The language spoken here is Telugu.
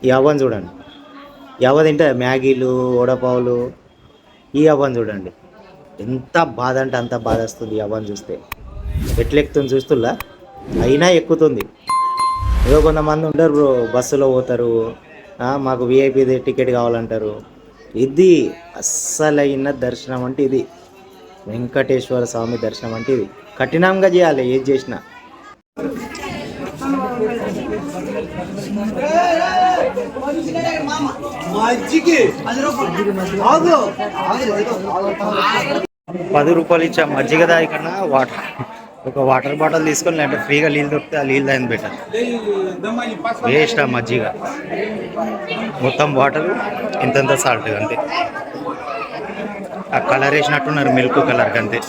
ఈ అవ్వని చూడండి. ఈ అవ్వ తింటే మ్యాగీలు వడపావులు. ఈ అవ్వని చూడండి ఎంత బాధ అంటే అంత బాధ వస్తుంది ఈ అవ్వని చూస్తే. ఎట్లెక్కుతుంది చూస్తుల్లా, అయినా ఎక్కుతుంది. ఏదో కొంతమంది ఉంటారు బ్రో, బస్సులో పోతారు, మాకు విఐపి టికెట్ కావాలంటారు. ఇది అస్సలైన దర్శనం అంటే ఇది. వెంకటేశ్వర స్వామి దర్శనం అంటే ఇది. కఠినంగా చేయాలి ఏది చేసినా. ₹10 ఇచ్చా మజ్జిగ దాయి కన్నా ఒక వాటర్ బాటిల్ తీసుకొని, లేదంటే ఫ్రీగా నీళ్ళు దొరికితే ఆ నీళ్ళు తాగింది బెటర్. వేస్ట్ ఆ మజ్జిగ. మొత్తం వాటర్ ఇంతంత సాల్ట్ అంతే. ఆ కలర్ వేసినట్టున్నారు, మిల్క్ కలర్ అంతే.